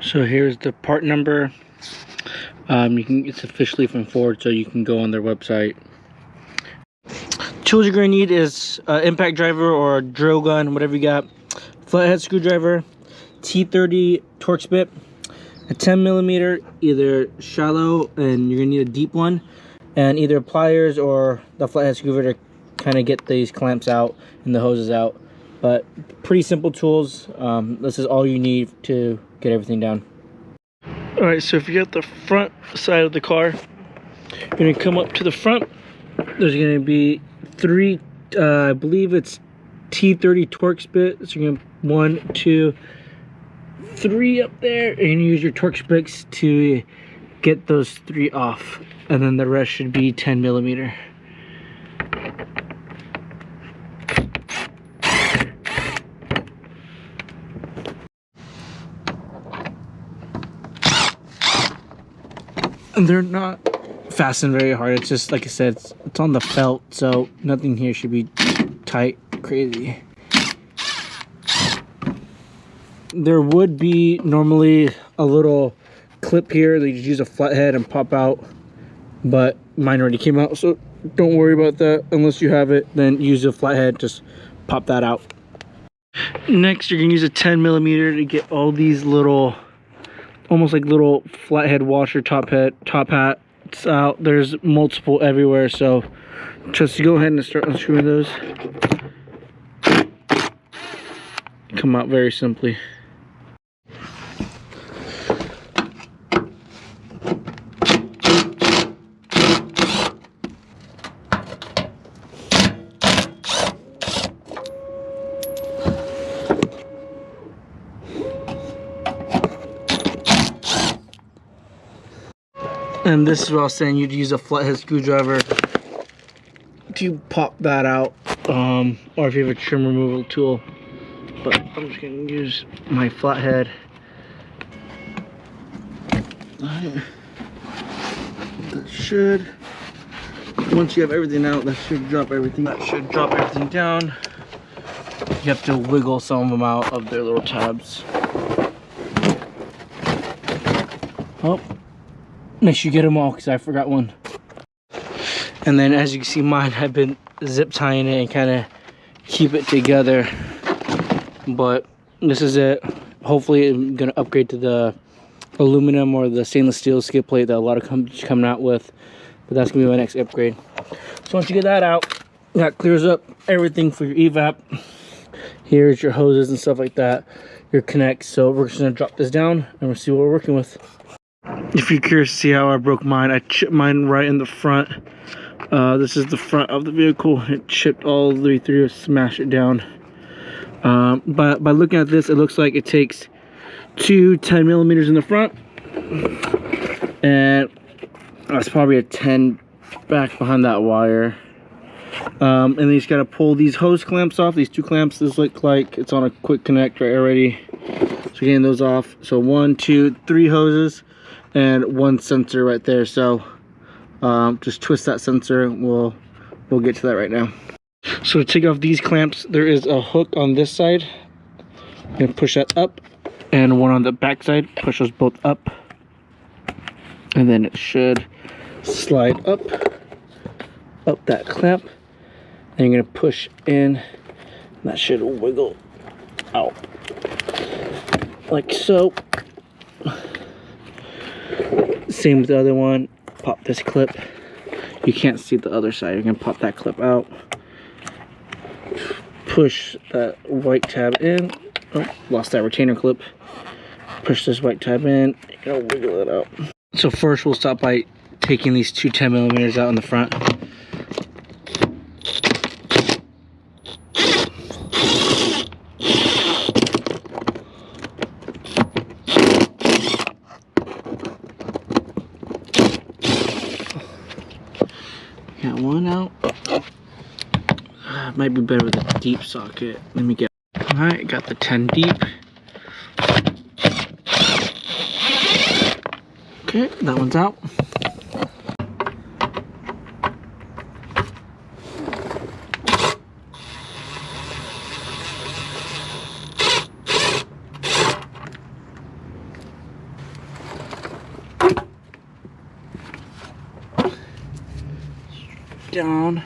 So here's the part number. It's officially from Ford, so you can go on their website. Tools you're going to need is impact driver or drill gun, whatever you got. Flathead screwdriver, T30 Torx bit, a 10mm, either shallow, and you're going to need a deep one, and either pliers or the flathead screwdriver to kind of get these clamps out and the hoses out. But pretty simple tools. This is all you need to get everything down. Alright, so if you got the front side of the car, you're going to come up to the front. There's going to be three, I believe it's T30 Torx bit. So you're going to 1, 2, 3 up there, and you use your Torx bits to get those 3 off, and then the rest should be 10mm. And they're not fastened very hard. It's just, like I said, it's on the felt, so nothing here should be tight crazy. There would be normally a little clip here that you just use a flathead and pop out, but mine already came out, so don't worry about that. Unless you have it, then use a flathead, just pop that out. Next, you're gonna use a 10mm to get all these little, almost like little flathead washer top hats out. There's multiple everywhere, so just go ahead and start unscrewing those. Come out very simply. And this is what I was saying, you'd use a flathead screwdriver to pop that out, or if you have a trim removal tool. But I'm just going to use my flathead. That should, once you have everything out, that should drop everything. That should drop everything down. You have to wiggle some of them out of their little tabs. Oh. Make sure you get them all, because I forgot one. And then as you can see, mine, I've been zip tying it and kind of keep it together. But this is it. Hopefully I'm going to upgrade to the aluminum or the stainless steel skid plate that a lot of companies are coming out with. But that's going to be my next upgrade. So once you get that out, that clears up everything for your evap. Here's your hoses and stuff like that, your connects. So we're just going to drop this down and we'll see what we're working with. If you're curious to see how I broke mine, I chipped mine right in the front. This is the front of the vehicle. It chipped all the way through, smashed it down. But by looking at this, it looks like it takes 2 10mm in the front, and that's probably a 10 back behind that wire. And then you just got to pull these hose clamps off. These 2 clamps, this look like it's on a quick connect right already. So getting those off. So 1, 2, 3 hoses and 1 sensor right there. So just twist that sensor. We'll get to that right now. So to take off these clamps, there is a hook on this side. I'm gonna push that up, and one on the back side. Push those both up, and then it should slide up that clamp. And you're gonna push in, and that should wiggle out like so. Same with the other one. Pop this clip. You can't see the other side. You're gonna pop that clip out. Push that white tab in. Oh, lost that retainer clip. Push this white tab in. You're gonna wiggle it out. So first we'll start by taking these 2 10mm out in the front. Got one out. Might be better with a deep socket. Let me get. Alright, got the 10 deep. Okay, that one's out. down.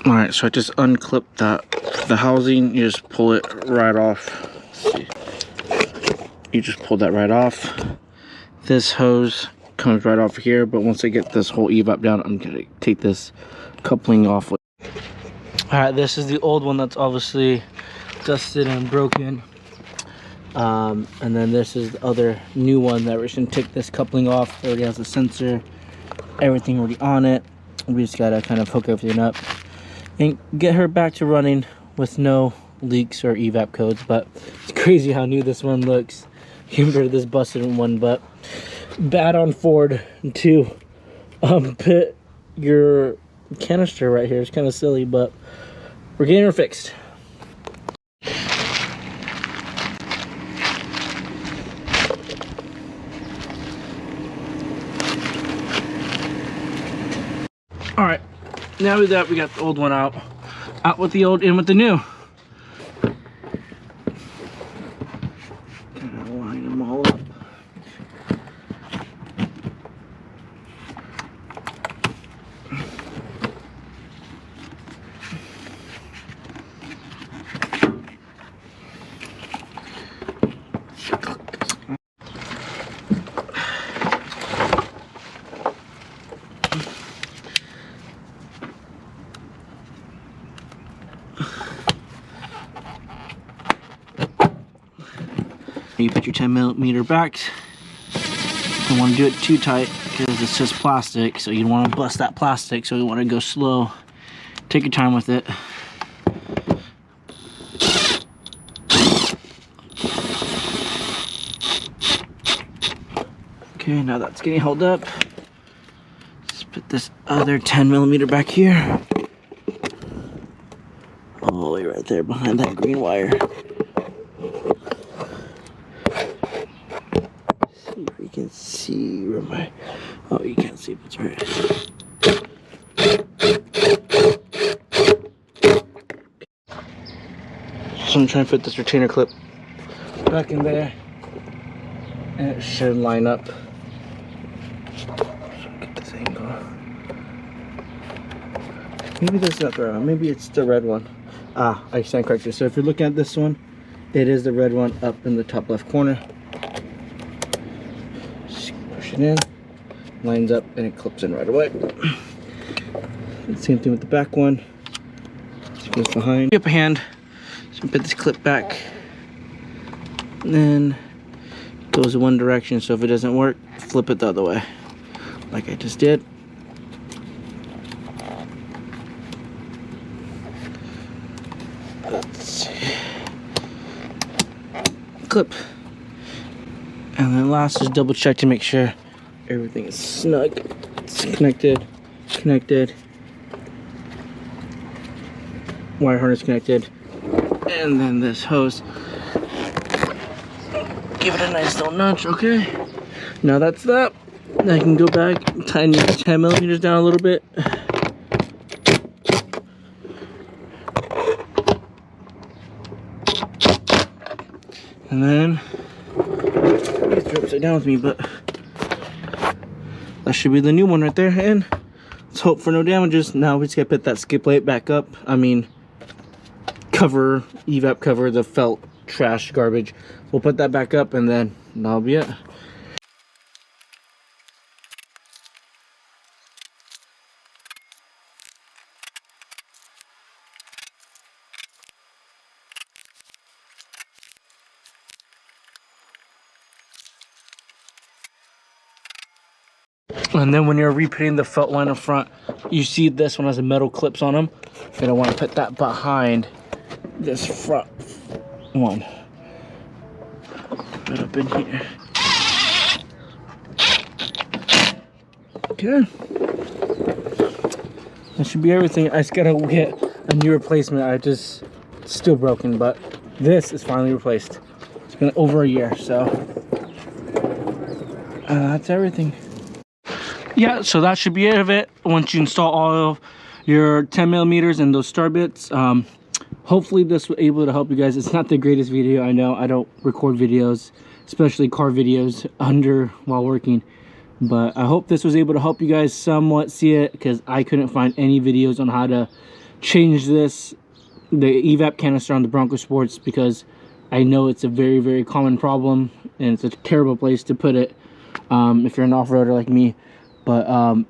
All right, so I just unclipped the housing. You just pull it right off. Let's see. You just pull that right off. This hose comes right off here, but once I get this whole evap down, I'm gonna take this coupling off. All right, this is the old one that's obviously dusted and broken. And then this is the other new one that we're just gonna take this coupling off. It already has a sensor, everything already on it. We just gotta kind of hook everything up and get her back to running with no leaks or evap codes. But it's crazy how new this one looks compared to this busted one. But bad on Ford to put your canister right here. It's kind of silly, but we're getting her fixed. All right, now that we got the old one out with the old, in with the new. Kind of line them all up. You put your 10mm backs. You don't want to do it too tight because it's just plastic, so you don't want to bust that plastic, so you want to go slow. Take your time with it. Okay, now that's getting held up. Let's put this other 10mm back here. All the way right there behind that green wire. Can see where my, oh, you can't see, that's right. So I'm trying to put this retainer clip back in there, and it should line up. So get this angle. Maybe this is not the right one, maybe it's the red one. Ah, I stand corrected. So if you're looking at this one, it is the red one up in the top left corner. Push it in, lines up, and it clips in right away. Same thing with the back one. Just goes behind. Up a hand, so put this clip back, and then it goes in one direction. So if it doesn't work, flip it the other way, like I just did. Let's see. Clip. And then last is double check to make sure everything is snug. It's connected, wire harness connected, and then this hose. Give it a nice little nudge, okay? Now that's that. Now I can go back, tighten your 10mm down a little bit. And then it's upside down with me, but that should be the new one right there. And let's hope for no damages. Now we just gotta put that skip plate back up. I mean, cover, evap cover, the felt trash garbage. We'll put that back up, and then that'll be it. And then when you're reputting the felt line up front, you see this one has a metal clips on them. You're gonna want to put that behind this front one. Put it up in here. Okay. That should be everything. I just gotta get a new replacement. It's still broken, but this is finally replaced. It's been over a year, so that's everything. Yeah, so that should be it of it. Once you install all of your 10mm and those star bits, hopefully this was able to help you guys. It's not the greatest video, I know. I don't record videos, especially car videos, while working. But I hope this was able to help you guys somewhat see it, because I couldn't find any videos on how to change this, the Evap canister on the Bronco Sports, because I know it's a very common problem and it's a terrible place to put it if you're an off-roader like me. But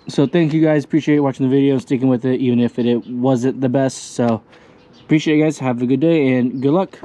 so thank you guys, appreciate watching the video, sticking with it even if it wasn't the best. So appreciate you guys, have a good day and good luck.